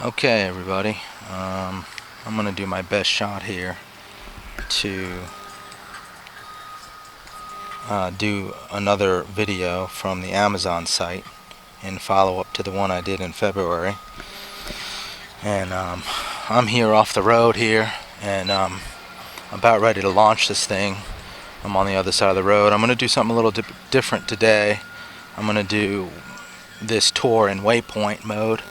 Okay, everybody. I'm gonna do my best shot here to do another video from the Amazon site in follow-up to the one I did in February. And I'm here off the road here, and about ready to launch this thing. I'm on the other side of the road. I'm gonna do something a little different today. I'm gonna do this tour in waypoint mode.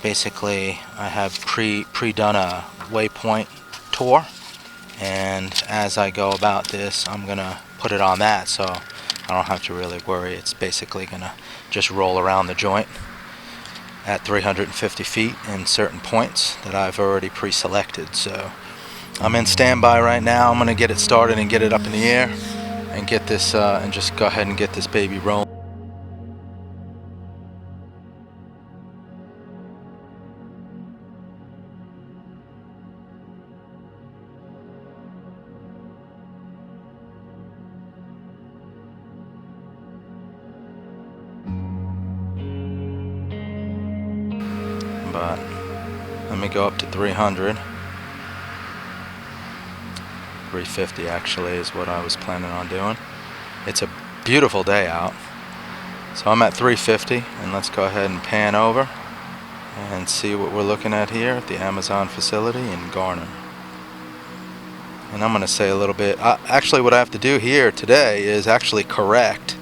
Basically, I have pre-done a waypoint tour, and as I go about this, I'm gonna put it on that, so I don't have to really worry. It's basically gonna just roll around the joint at 350 feet in certain points that I've already pre-selected. So I'm in standby right now. I'm gonna get it started and get it up in the air and get this and just go ahead and get this baby rolling. But let me go up to 300. 350 actually is what I was planning on doing. It's a beautiful day out. So I'm at 350, and let's go ahead and pan over and see what we're looking at here at the Amazon facility in Garner. And I'm going to say a little bit, actually what I have to do here today is actually correct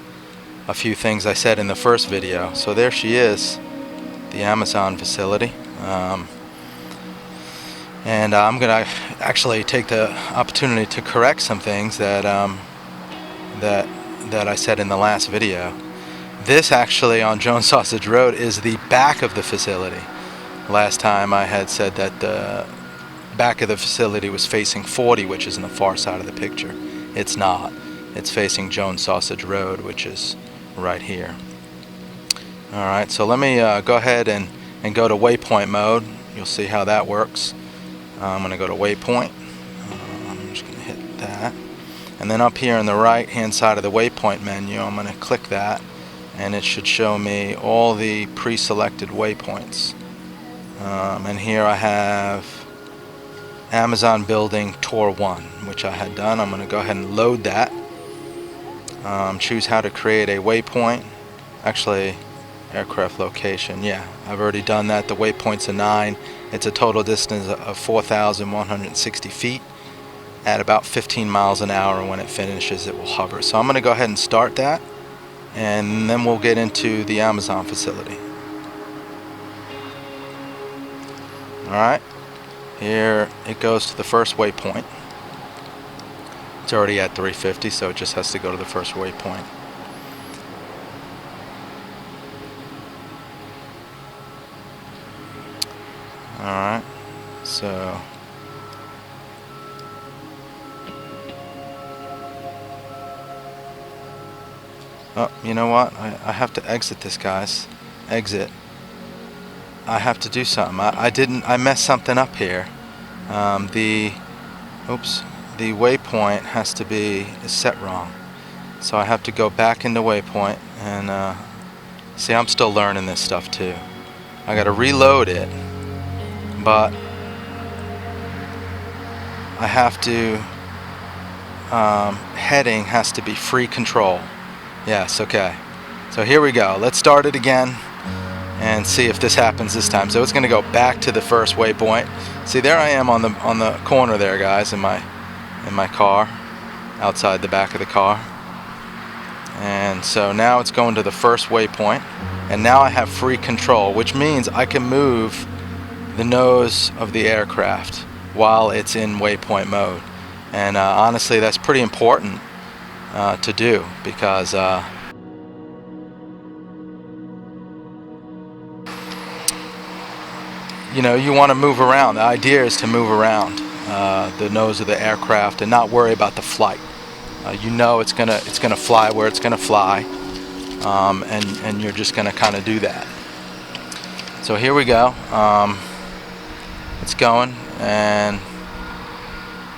a few things I said in the first video. So there she is, the Amazon facility. And I'm going to actually take the opportunity to correct some things that that I said in the last video. This actually on Jones Sausage Road is the back of the facility. Last time I had said that the back of the facility was facing 40, which is in the far side of the picture. It's not. It's facing Jones Sausage Road, which is right here. Alright, so let me go ahead and go to waypoint mode. You'll see how that works. I'm going to go to waypoint. I'm just going to hit that. And then up here on the right hand side of the waypoint menu, I'm going to click that, and it should show me all the pre-selected waypoints. And here I have Amazon Building Tour 1, which I had done. I'm going to go ahead and load that. Choose how to create a waypoint. Actually, aircraft location. Yeah, I've already done that. The waypoint's a 9. It's a total distance of 4,160 feet at about 15 miles an hour. When it finishes, it will hover. So I'm going to go ahead and start that, and then we'll get into the Amazon facility. Alright, here it goes to the first waypoint. It's already at 350, so it just has to go to the first waypoint. Alright, so oh, you know what? I have to exit this, guys. Exit. I have to do something. I messed something up here. The waypoint has to be set wrong. So I have to go back into waypoint and see, I'm still learning this stuff too. I got to reload it, but I have to heading has to be free control. Yes, okay. So here we go. Let's start it again and see if this happens this time. So it's going to go back to the first waypoint. See, there I am on the corner there, guys, in my car, outside the back of the car. And so now it's going to the first waypoint, and now I have free control, which means I can move the nose of the aircraft while it's in waypoint mode. And honestly, that's pretty important to do, because you know, you want to move around. The idea is to move around the nose of the aircraft and not worry about the flight. You know it's gonna fly where it's gonna fly, and you're just gonna kind of do that. So here we go. It's going, and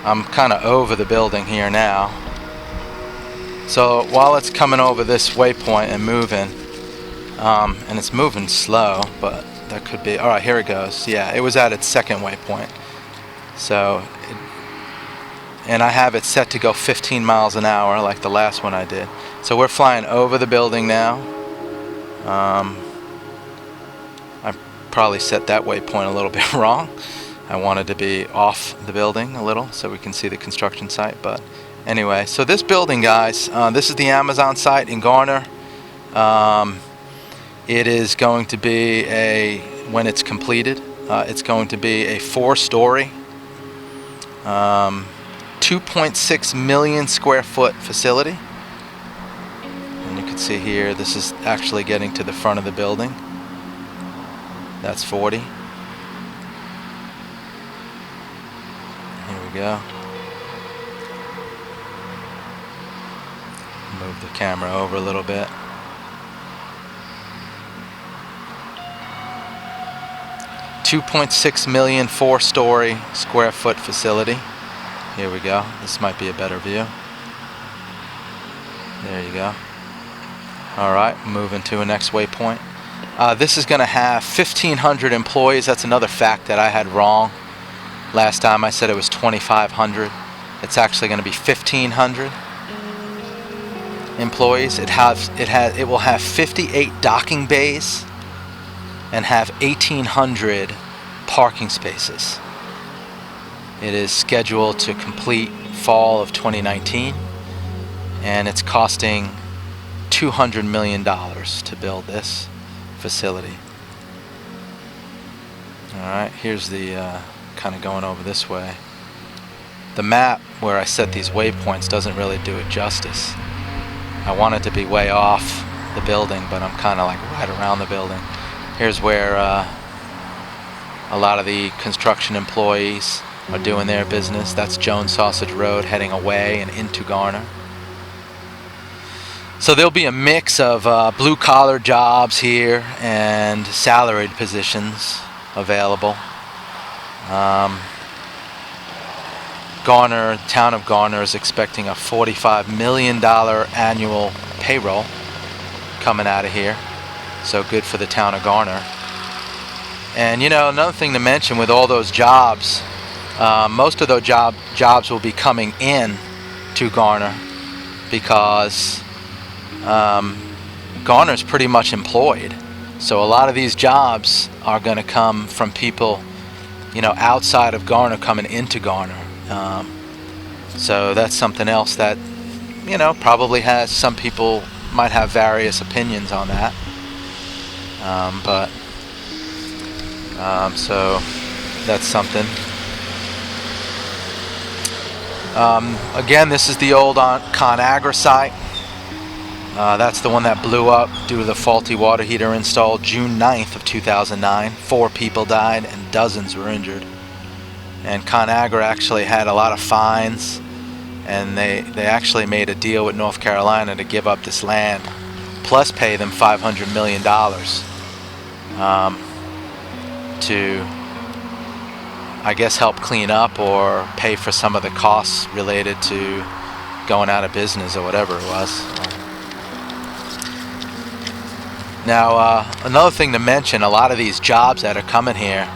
I'm kind of over the building here now. So while it's coming over this waypoint and moving, and it's moving slow, but that could be, all right, here it goes. Yeah, it was at its second waypoint. So, and I have it set to go 15 miles an hour like the last one I did. So we're flying over the building now. I probably set that waypoint a little bit wrong. I wanted to be off the building a little so we can see the construction site. But anyway, so this building, guys, this is the Amazon site in Garner. It is going to be when it's completed, it's going to be a 4-story, 2.6 million square foot facility. And you can see here, this is actually getting to the front of the building. That's 40. Here we go. Move the camera over a little bit. 2.6 million 4-story square foot facility. Here we go. This might be a better view. There you go. Alright, moving to a next waypoint. This is going to have 1,500 employees. That's another fact that I had wrong. Last time I said it was 2,500. It's actually going to be 1,500 employees. It will have 58 docking bays and have 1,800 parking spaces. It is scheduled to complete fall of 2019, and it's costing $200 million to build this facility. Alright, here's the kind of going over this way. The map where I set these waypoints doesn't really do it justice. I want it to be way off the building, but I'm kind of like right around the building. Here's where a lot of the construction employees are doing their business. That's Jones Sausage Road heading away and into Garner. So there'll be a mix of blue-collar jobs here and salaried positions available. Garner, town of Garner is expecting a $45 million annual payroll coming out of here. So good for the town of Garner. And you know, another thing to mention with all those jobs, most of those jobs will be coming in to Garner because Garner's pretty much employed. So a lot of these jobs are going to come from people, you know, outside of Garner coming into Garner. So that's something else that, you know, probably has, some people might have various opinions on that. So that's something. Again, this is the old ConAgra site. That's the one that blew up due to the faulty water heater installed June 9th of 2009. 4 people died and dozens were injured. And ConAgra actually had a lot of fines, and they actually made a deal with North Carolina to give up this land, plus pay them $500 million to, I guess, help clean up or pay for some of the costs related to going out of business or whatever it was. Now, another thing to mention, a lot of these jobs that are coming here,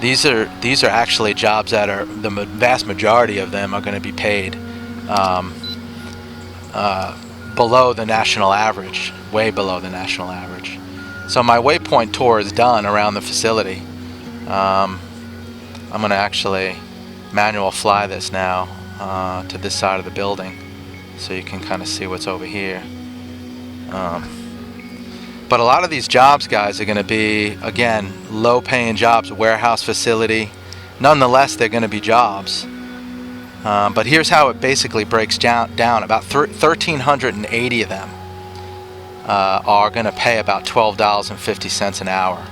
these are actually jobs that are, the vast majority of them are going to be paid below the national average, way below the national average. So my waypoint tour is done around the facility. I'm going to actually manual fly this now to this side of the building so you can kind of see what's over here. But a lot of these jobs, guys, are going to be, again, low-paying jobs, warehouse facility. Nonetheless, they're going to be jobs. But here's how it basically breaks down. About 1,380 of them are going to pay about $12.50 an hour.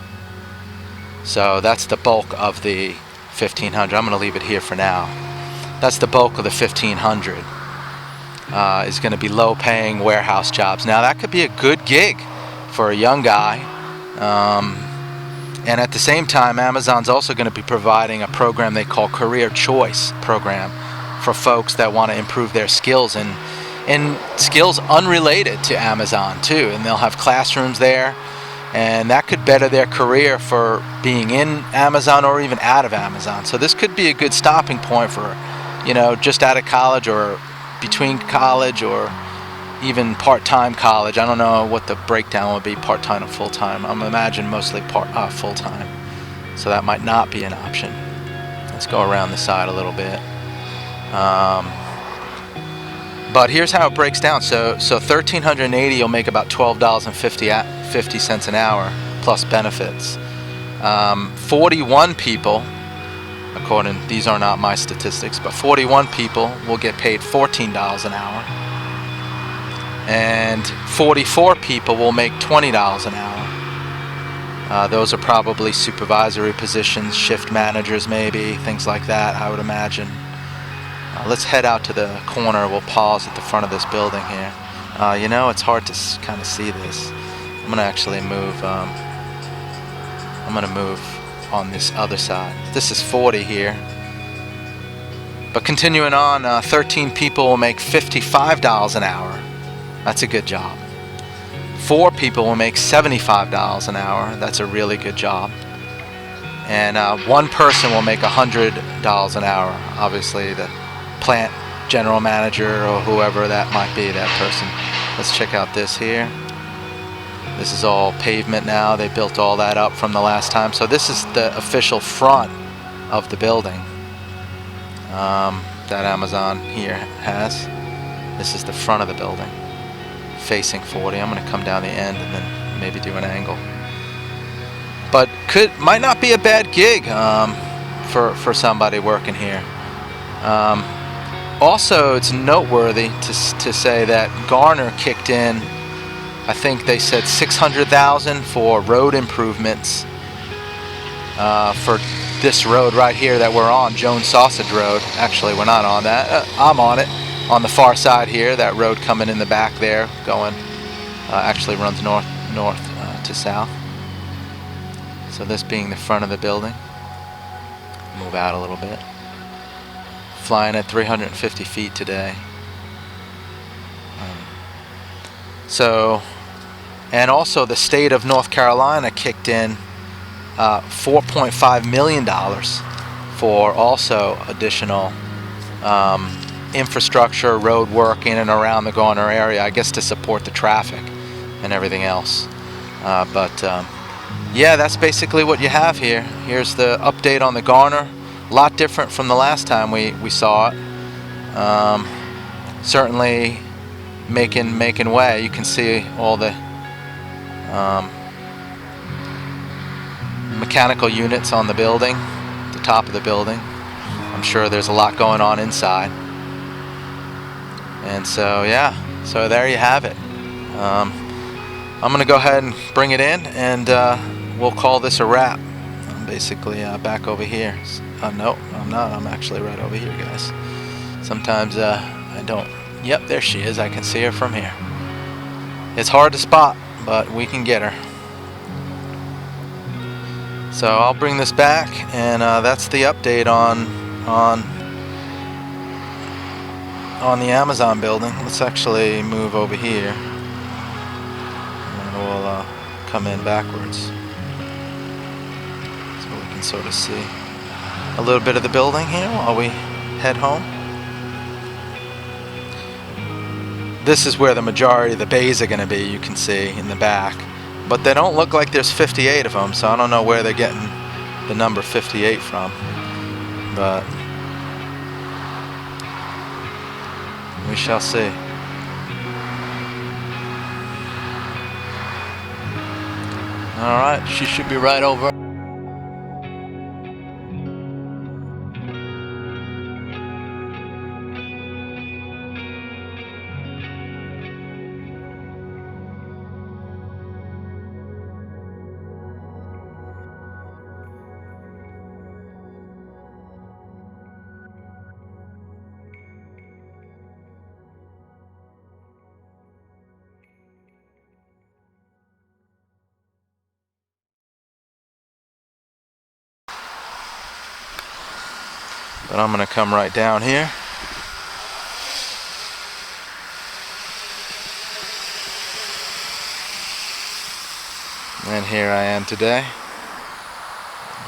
So that's the bulk of the 1,500. I'm going to leave it here for now. That's the bulk of the 1,500. Is going to be low-paying warehouse jobs. Now, that could be a good gig for a young guy, and at the same time, Amazon's also going to be providing a program they call Career Choice program for folks that want to improve their skills in skills unrelated to Amazon too, and they'll have classrooms there, and that could better their career for being in Amazon or even out of Amazon. So this could be a good stopping point for, just out of college or between college or even part-time college. I don't know what the breakdown would be, part-time or full-time. I'm imagine mostly full-time, so that might not be an option. Let's go around the side a little bit. But here's how it breaks down. So 1,380, you'll make about $12.50 an hour plus benefits. 41 people, these are not my statistics, but 41 people will get paid $14 an hour, and 44 people will make $20 an hour. Those are probably supervisory positions, shift managers maybe, things like that, I would imagine. Let's head out to the corner. We'll pause at the front of this building here. It's hard to kind of see this. I'm going to actually move. I'm going to move on this other side. This is 40 here. But continuing on, 13 people will make $55 an hour. That's a good job. 4 people will make $75 an hour. That's a really good job. And 1 person will make $100 an hour. Obviously, the plant general manager or whoever that might be, that person. Let's check out this here. This is all pavement now. They built all that up from the last time. So this is the official front of the building that Amazon here has. This is the front of the building facing 40. I'm going to come down the end and then maybe do an angle. But might not be a bad gig for somebody working here. Also, it's noteworthy to say that Garner kicked in, I think they said $600,000 for road improvements for this road right here that we're on, Jones Sausage Road. Actually, we're not on that. I'm on it, on the far side here. That road coming in the back there, going actually runs north to south. So this being the front of the building. Move out a little bit. Flying at 350 feet today. And also the state of North Carolina kicked in $4.5 million for also additional infrastructure, road work in and around the Garner area, I guess to support the traffic and everything else. Yeah, that's basically what you have here. Here's the update on the Garner. A lot different from the last time we saw it. Certainly making way. You can see all the mechanical units on the building, the top of the building. I'm sure there's a lot going on inside. And so yeah, so there you have it. I'm gonna go ahead and bring it in, and we'll call this a wrap. I'm basically back over here. No, I'm not. I'm actually right over here, guys. Sometimes I don't. Yep, there she is. I can see her from here. It's hard to spot, but we can get her. So I'll bring this back, and that's the update on the Amazon building. Let's actually move over here, and we'll come in backwards so we can sort of see a little bit of the building here while we head home. This is where the majority of the bays are going to be, you can see in the back. But they don't look like there's 58 of them, so I don't know where they're getting the number 58 from. But we shall see. Alright, she should be right over. But I'm going to come right down here. And here I am today,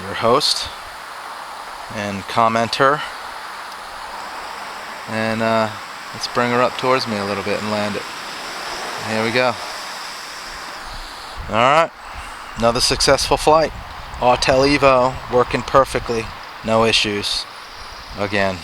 your host and commenter. And let's bring her up towards me a little bit and land it. Here we go. Alright, another successful flight. Autel Evo working perfectly, no issues. Again.